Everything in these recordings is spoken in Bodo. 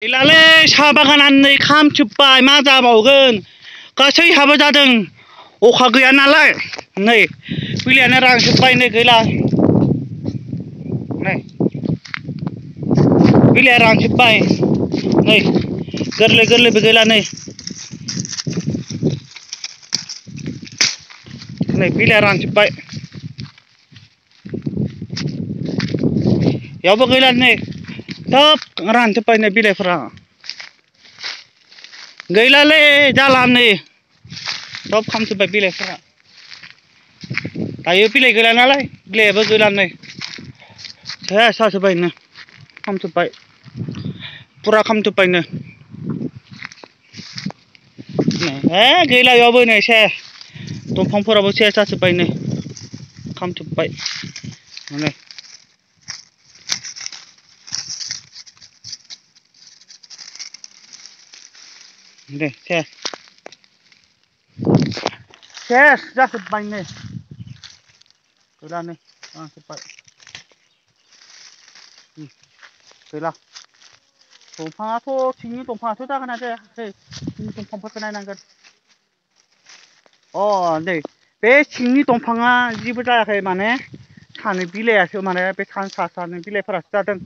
गैलालै साहा बागानानै खामजोब्बाय मा जाबावगोन गासैहाबो जादों अखा गैया नालाय नै बिलाइआनो रानजोब्बाय नै गैला नै बिलाइआ रानजोब्बाय नै गोरलै गोरलैबो गैला नै बिलाइआ रानजोब्बाय बेयावबो गैला नै सब रानजोब्बाय नै बिलाइफोरा गैलालै जाला नै सब खामजोब्बाय बिलाइफोरा दायो बिलाइ गैला नालाय बिलाइआबो गैला नै सेस जाजोब्बाय नो खामजोब्बाय फुरा खामजोब्बायनो ए गैला बेयावबो नै सेस दंफांफोराबो सेस जाजोब्बाय नै खामजोब्बाय नै दे सेस जाजोब्बाय नै गैला नै रानजोब्बाय गैला दंफाङाथ' सिंनि दंफाङाथ' जागोन ना जायाखै सिंनि दंफांफोरखौ नायनांगोन नै बे सिंनि दंफाङा जेबो जायाखै माने सानि बिलाइआसो माने बे सानि बिलाइफोरासो जादों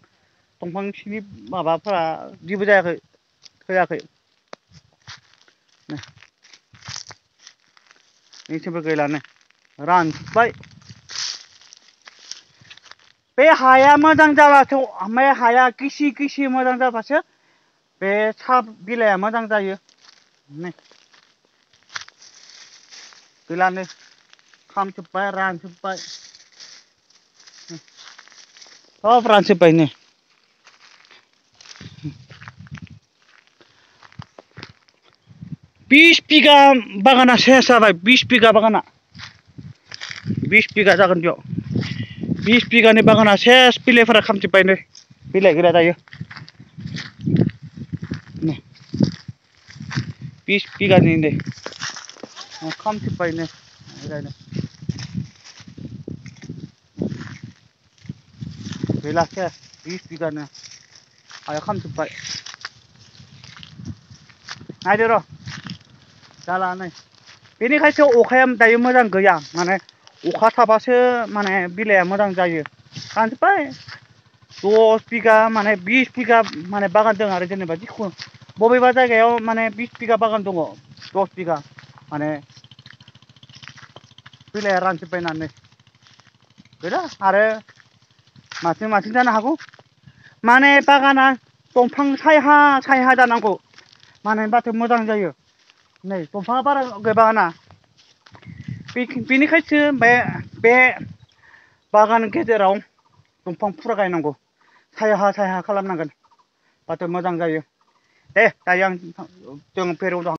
दंफां सिंनि माबाफोरा जेबो जायाखै थैयाखै नैथिंबो गैला नै रानजोब्बाय बे हाया मोजां जाबासो ओमफ्राय हाया गिसि मोजां जाबासो बे साहा बिलाइआ मोजां जायो नै गैला नै खामजोब्बाय रानजोब्बाय सब रानजोब्बाय नै 20 बिगा बागाना सेस जाबाय 20 बिगा बागाना 20 बिगा जागोन बेयाव 20 बिगानि बागाना सेस बिलाइफोरा खामजोब्बाय नै बिलाइ गैला दायो नै 20 बिगानि नै खामजोब्बाय नै गैला सेस 20 बिगानो हाया खामजोब्बाय नायदो र' जाला नै बेनिखायसो अखाया दायो मोजां गैया माने अखा थाबासो माने बिलाइआ मोजां जायो रानजोब्बाय 10 बिगा माने 20 बिगा माने बागान दं आरो जेनेबा जिखुनु बबेबा जायगायाव माने 20 बिगा बागान दङ 10 बिगा माने बिलाइआ रानजोब्बाय नालाय गैला आरो माथिं जानो हागौ माने बागाना दंफां सायहा जानांगौ माने होनबाथाय मोजां जायो नै दंफाङा बारा गैबाङाना बेनिखायसो बे बागान गेजेराव दंफां फुरा गायनांगौ सायहा खालामनांगोन होनबाथाय मोजां जायो दे दायो जों फेरौदों